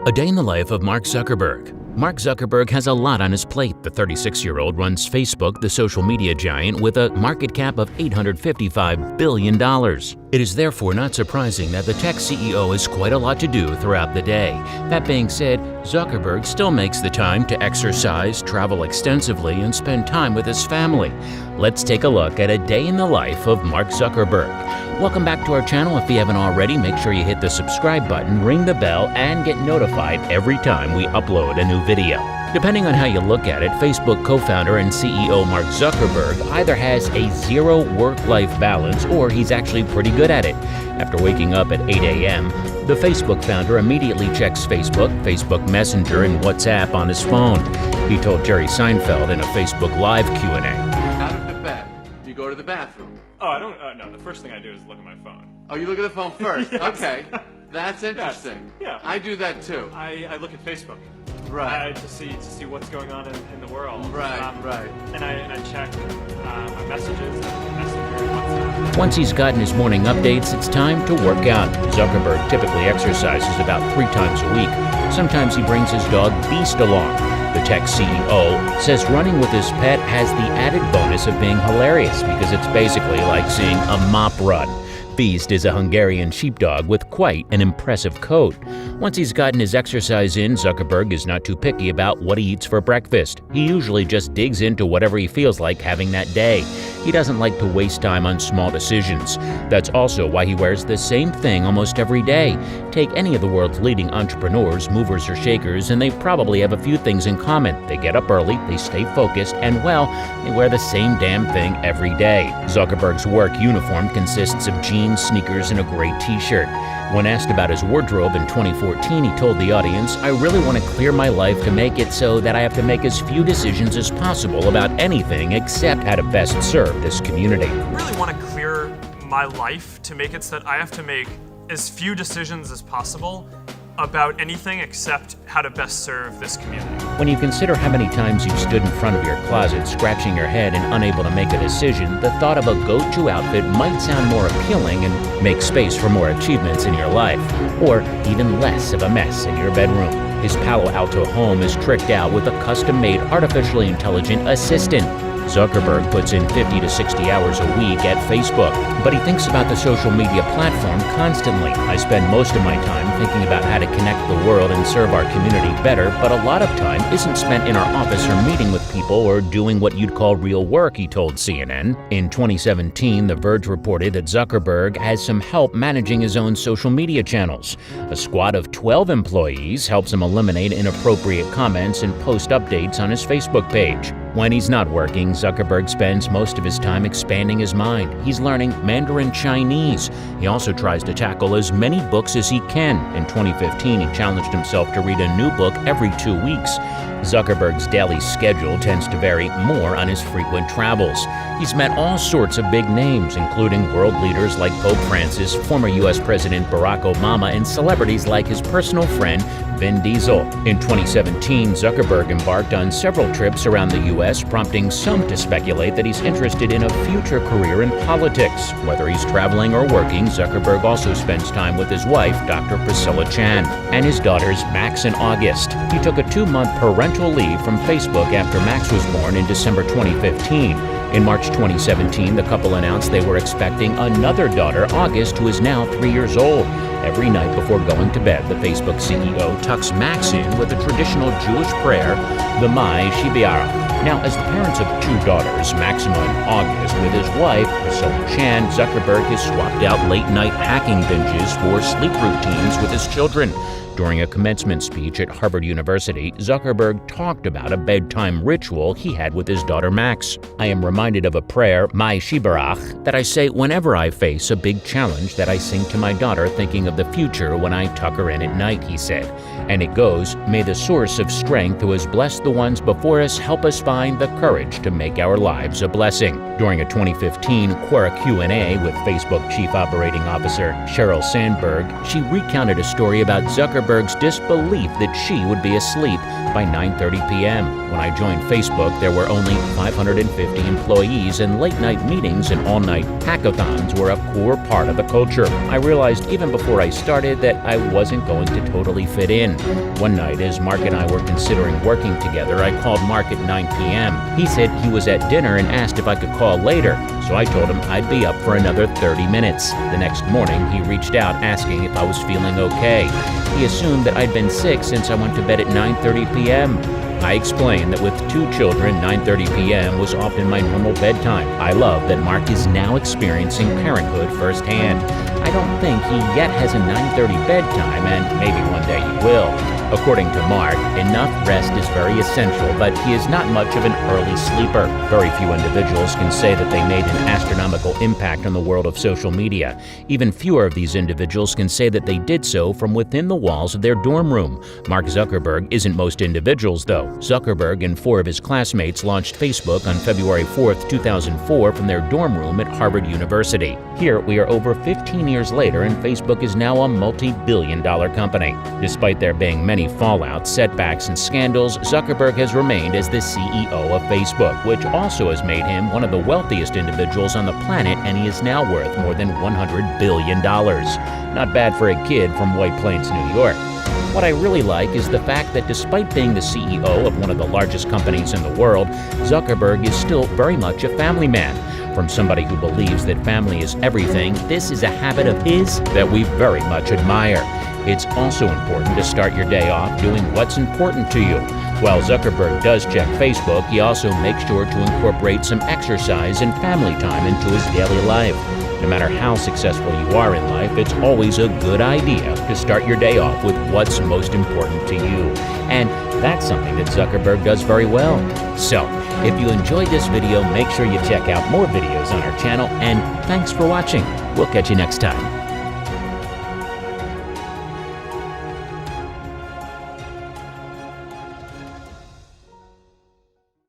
A day in the life of Mark Zuckerberg. Mark Zuckerberg has a lot on his plate. The 36-year-old runs Facebook, the social media giant, with a market cap of $855 billion. It is therefore not surprising that the tech CEO has quite a lot to do throughout the day. That being said, Zuckerberg still makes the time to exercise, travel extensively, and spend time with his family. Let's take a look at a day in the life of Mark Zuckerberg. Welcome back to our channel. If you haven't already, make sure you hit the subscribe button, ring the bell, and get notified every time we upload a new video. Depending on how you look at it, Facebook co-founder and CEO Mark Zuckerberg either has a zero work-life balance or he's actually pretty good at it. After waking up at 8 a.m., the Facebook founder immediately checks Facebook, Facebook Messenger, and WhatsApp on his phone. He told Jerry Seinfeld in a Facebook Live Q&A. Out of the bed, you go to the bathroom. Oh, I don't. No, the first thing I do is look at my phone. Oh, you look at the phone first. Yes. Okay, that's interesting. Yeah. I do that too. I look at Facebook. Right. To see what's going on in the world. Right. And I check my messages, Messenger, WhatsApp. Once he's gotten his morning updates, it's time to work out. Zuckerberg typically exercises about 3 times a week. Sometimes he brings his dog Beast along. The tech CEO says running with his pet has the added bonus of being hilarious because it's basically like seeing a mop run. Beast is a Hungarian sheepdog with quite an impressive coat. Once he's gotten his exercise in, Zuckerberg is not too picky about what he eats for breakfast. He usually just digs into whatever he feels like having that day. He doesn't like to waste time on small decisions. That's also why he wears the same thing almost every day. Take any of the world's leading entrepreneurs, movers or shakers, and they probably have a few things in common. They get up early, they stay focused, and well, they wear the same damn thing every day. Zuckerberg's work uniform consists of jeans, sneakers, and a gray t-shirt. When asked about his wardrobe in 2014, he told the audience, "I really want to clear my life to make it so that I have to make as few decisions as possible about anything except how to best serve this community." I really want to clear my life to make it so that I have to make as few decisions as possible about anything except how to best serve this community. When you consider how many times you've stood in front of your closet, scratching your head and unable to make a decision, the thought of a go-to outfit might sound more appealing and make space for more achievements in your life, or even less of a mess in your bedroom. His Palo Alto home is tricked out with a custom-made artificially intelligent assistant. Zuckerberg puts in 50 to 60 hours a week at Facebook, but he thinks about the social media platform constantly. "I spend most of my time thinking about how to connect the world and serve our community better, but a lot of time isn't spent in our office or meeting with people or doing what you'd call real work," he told CNN. In 2017, The Verge reported that Zuckerberg has some help managing his own social media channels. A squad of 12 employees helps him eliminate inappropriate comments and post updates on his Facebook page. When he's not working, Zuckerberg spends most of his time expanding his mind. He's learning Mandarin Chinese. He also tries to tackle as many books as he can. In 2015, he challenged himself to read a new book every 2 weeks. Zuckerberg's daily schedule tends to vary more on his frequent travels. He's met all sorts of big names, including world leaders like Pope Francis, former U.S. President Barack Obama, and celebrities like his personal friend, Vin Diesel. In 2017, Zuckerberg embarked on several trips around the U.S., prompting some to speculate that he's interested in a future career in politics. Whether he's traveling or working, Zuckerberg also spends time with his wife, Dr. Priscilla Chan, and his daughters, Max and August. He took a 2-month parental leave from Facebook after Max was born in December 2015. In March 2017, the couple announced they were expecting another daughter, August, who is now 3 years old. Every night before going to bed, the Facebook CEO tucks Max in with a traditional Jewish prayer, the Mai Shibiarach. Now, as the parents of 2 daughters, Maxima and August, with his wife, Priscilla Chan, Zuckerberg has swapped out late-night hacking binges for sleep routines with his children. During a commencement speech at Harvard University, Zuckerberg talked about a bedtime ritual he had with his daughter Max. "I am reminded of a prayer, Mai Shibarach, that I say whenever I face a big challenge that I sing to my daughter thinking of the future when I tuck her in at night," he said. And it goes, "May the source of strength who has blessed the ones before us help us find the courage to make our lives a blessing." During a 2015 Quora Q&A with Facebook Chief Operating Officer Sheryl Sandberg, she recounted a story about Zuckerberg Zuckerberg's disbelief that she would be asleep by 9:30 p.m. When I joined Facebook, there were only 550 employees, and late-night meetings and all-night hackathons were a core part of the culture. I realized even before I started that I wasn't going to totally fit in. One night, as Mark and I were considering working together, I called Mark at 9 p.m. He said he was at dinner and asked if I could call later, so I told him I'd be up for another 30 minutes. The next morning, he reached out asking if I was feeling okay. He assumed that I'd been sick since I went to bed at 9:30 p.m. I explained that with 2 children, 9:30 p.m. was often my normal bedtime. I love that Mark is now experiencing parenthood firsthand. I don't think he yet has a 9:30 bedtime, and maybe one day he will. According to Mark, enough rest is very essential, but he is not much of an early sleeper. Very few individuals can say that they made an astronomical impact on the world of social media. Even fewer of these individuals can say that they did so from within the walls of their dorm room. Mark Zuckerberg isn't most individuals, though. Zuckerberg and 4 of his classmates launched Facebook on February 4, 2004 from their dorm room at Harvard University. Here, we are over 15 years later, and Facebook is now a multi-billion-dollar company. Despite there being many fallouts, setbacks, and scandals, Zuckerberg has remained as the CEO of Facebook, which also has made him one of the wealthiest individuals on the planet, and he is now worth more than $100 billion. Not bad for a kid from White Plains, New York. What I really like is the fact that despite being the CEO of one of the largest companies in the world, Zuckerberg is still very much a family man. From somebody who believes that family is everything, this is a habit of his that we very much admire. It's also important to start your day off doing what's important to you. While Zuckerberg does check Facebook, he also makes sure to incorporate some exercise and family time into his daily life. No matter how successful you are in life, it's always a good idea to start your day off with what's most important to you. And that's something that Zuckerberg does very well. So, if you enjoyed this video, make sure you check out more videos on our channel, and thanks for watching. We'll catch you next time.